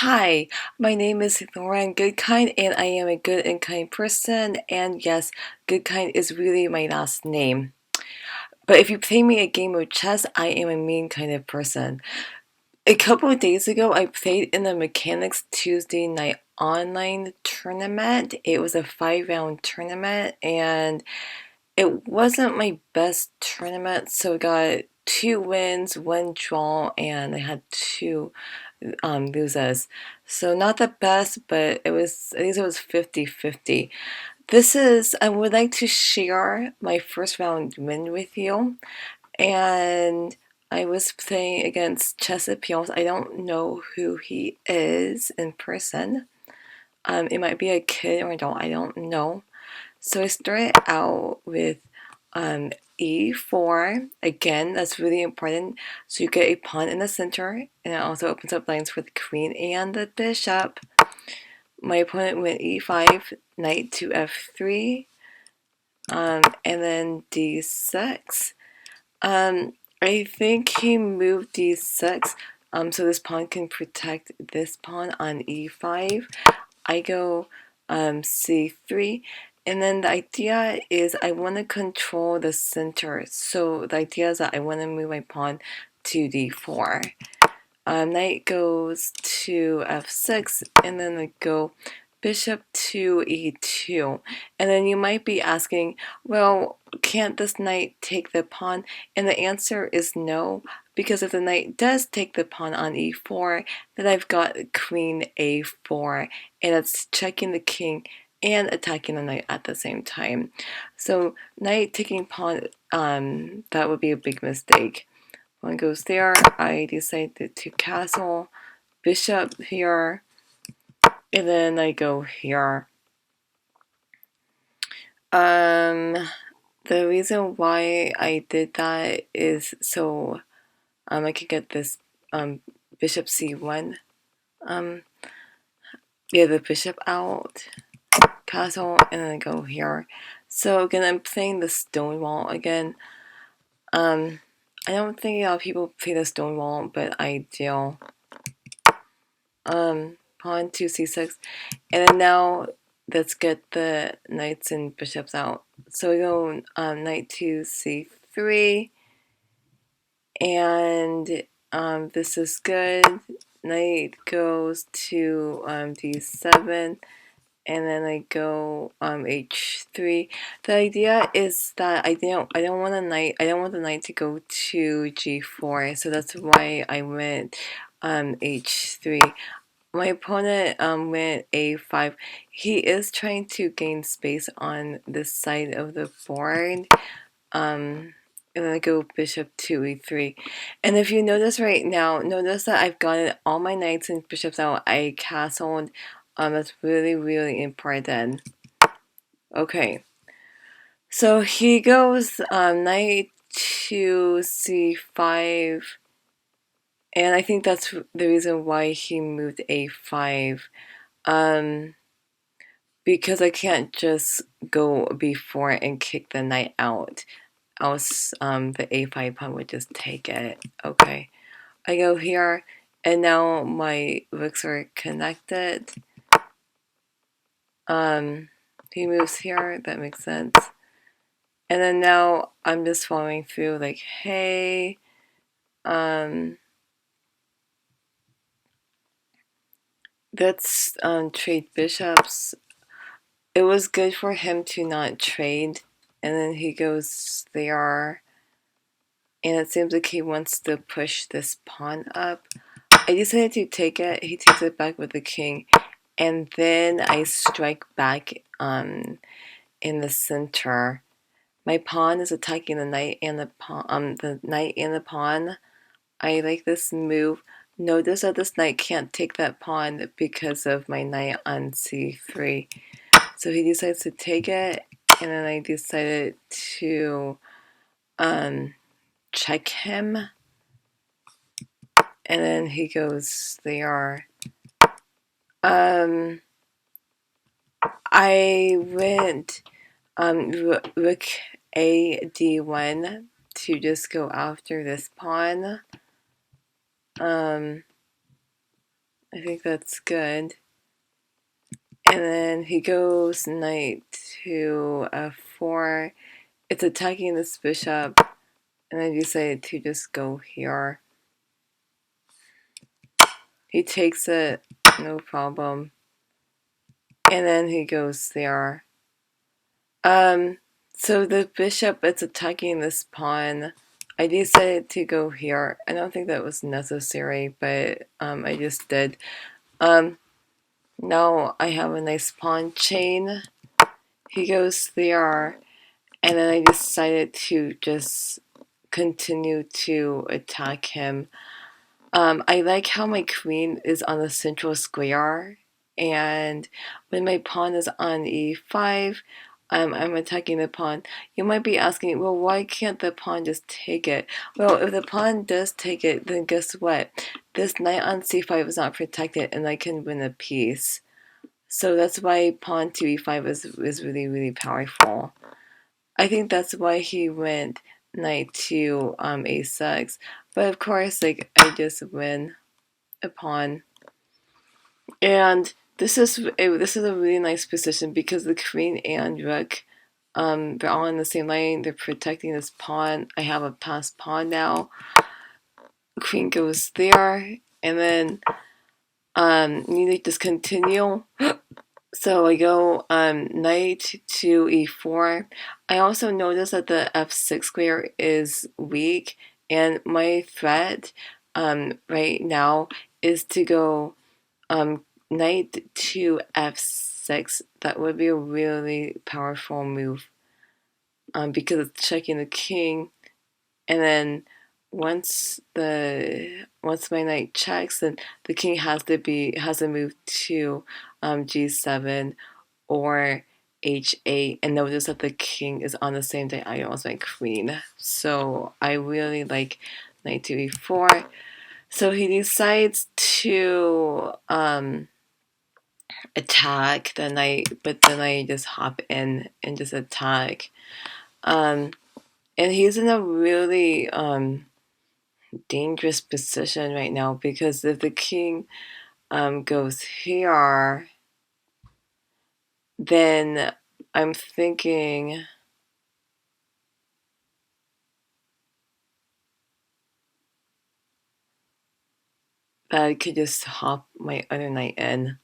Hi, my name is Lauren Goodkind, and I am a good and kind person. And yes, Goodkind is really my last name. But if you play me a game of chess, I am a mean kind of person. A couple of days ago, I played in the Mechanics Tuesday night online tournament. It was a 5 round tournament, and it wasn't my best tournament, so I got 2 wins, 1 draw, and I had two losers. So not the best, but it was at least it was 50-50. I would like to share my first round win with you. And I was playing against Chess Appeals. I don't know who he is in person. It might be a kid or adult, I don't know. So I started out with um, e4. Again, that's really important. So you get a pawn in the center, and it also opens up lines for the queen and the bishop. My opponent went e5, knight to f3, and then d6. I think he moved d6, so this pawn can protect this pawn on e5. I go c3, and then the idea is I want to control the center. So the idea is that I want to move my pawn to d4. Knight goes to f6, and then I go bishop to e2. And then you might be asking, well, can't this knight take the pawn? And the answer is no, because if the knight does take the pawn on e4, then I've got queen a4, and it's checking the king and attacking the knight at the same time. So knight taking pawn, that would be a big mistake. One goes there, I decided to castle, bishop here, and then I go here. The reason why I did that is so I could get this bishop c1, get the bishop out, castle, and then I go here. So again, I'm playing the stone wall again. I don't think a lot of people play the stone wall, but I do. Pawn to c6, and then now let's get the knights and bishops out. So we go knight to c3, and this is good. Knight goes to d7, and then I go h3. The idea is that I don't want the knight to go to g4, so that's why I went h3. My opponent went a5. He is trying to gain space on this side of the board. And then I go bishop to e3. And if you notice right now, notice that I've gotten all my knights and bishops out. I castled. That's really, really important. Okay. So he goes knight to c5. And I think that's the reason why he moved a5. Because I can't just go before and kick the knight out. Else, the a5 pawn would just take it. Okay, I go here, and now my rooks are connected. He moves here. That makes sense. And then now I'm just following through. Like, hey, let's trade bishops. It was good for him to not trade, and then he goes there, and it seems like he wants to push this pawn up. I decided to take it. He takes it back with the king, and then I strike back in the center. My pawn is attacking the knight and the pawn. The knight and the pawn. I like this move. Notice that this knight can't take that pawn because of my knight on c3. So he decides to take it, and then I decided to check him, and then he goes there. I went rook a d1 to just go after this pawn. I think that's good. And then he goes knight to f4. It's attacking this bishop, and I decided to just go here. He takes it, no problem. And then he goes there. So the bishop it's attacking this pawn. I decided to go here. I don't think that was necessary, but I just did. Now I have a nice pawn chain. He goes there, and then I decided to just continue to attack him. I like how my queen is on the central square, and when my pawn is on e5, I'm attacking the pawn. You might be asking, well, why can't the pawn just take it? Well, if the pawn does take it, then guess what? This knight on c5 is not protected, and I can win a piece. So that's why pawn to e5 is really, really powerful. I think that's why he went knight to a6. But of course, like, I just win a pawn. And this is a really nice position because the queen and rook, they're all in the same line. They're protecting this pawn. I have a passed pawn now. Queen goes there, and then need to just continue. So I go knight to e4. I also notice that the f6 square is weak, and my threat right now is to go knight to f6. That would be a really powerful move because it's checking the king, and then once my knight checks, then the king has to move to g7 or h8, and notice that the king is on the same diagonal as my queen. So I really like knight to e4. So he decides to attack the knight, but then I just hop in and just attack. And he's in a really dangerous position right now because if the king goes here, then I'm thinking that I could just hop my other knight in,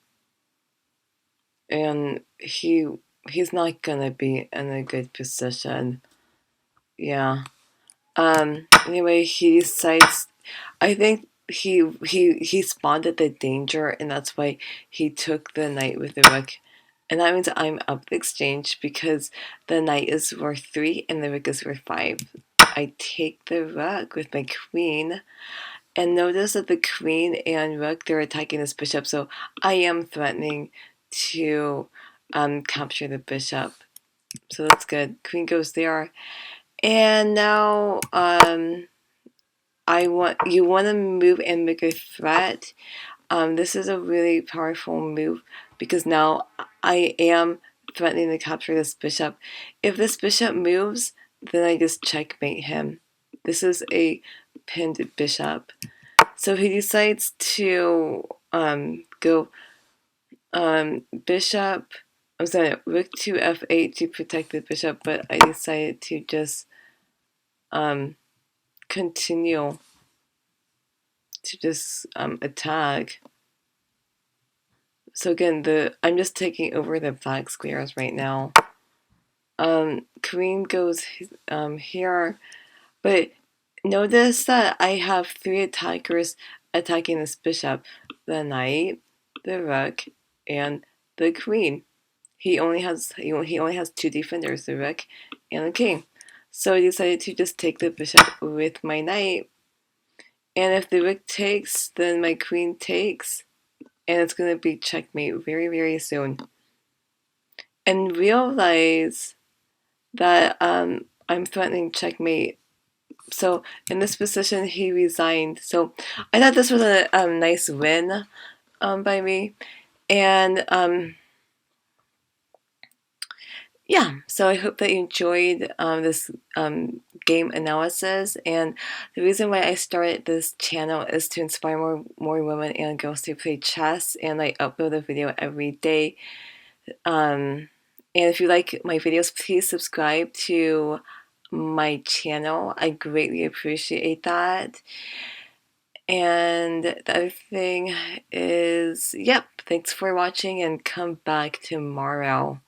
and he's not gonna be in a good position. Yeah. Anyway, he decides. I think he spotted the danger, and that's why he took the knight with the rook. And that means I'm up the exchange because the knight is worth 3 and the rook is worth 5. I take the rook with my queen, and notice that the queen and rook, they're attacking this bishop, so I am threatening to capture the bishop. So that's good. Queen goes there. And now you want to move and make a threat. This is a really powerful move because now I am threatening to capture this bishop. If this bishop moves, then I just checkmate him. This is a pinned bishop. So he decides to go bishop. I'm sorry, rook to f8 to protect the bishop, but I decided to just continue to just attack. So again, I'm just taking over the black squares right now. Queen goes here, but notice that I have 3 attackers attacking this bishop: the knight, the rook, and the queen. He only has 2 defenders: the rook and the king. So I decided to just take the bishop with my knight, and if the rook takes, then my queen takes, and it's going to be checkmate very, very soon. And realize that I'm threatening checkmate. So in this position, he resigned. So I thought this was a nice win by me. And yeah, so I hope that you enjoyed this game analysis. And the reason why I started this channel is to inspire more women and girls to play chess. And I upload a video every day. And if you like my videos, please subscribe to my channel. I greatly appreciate that. And the other thing is, yep, thanks for watching and come back tomorrow.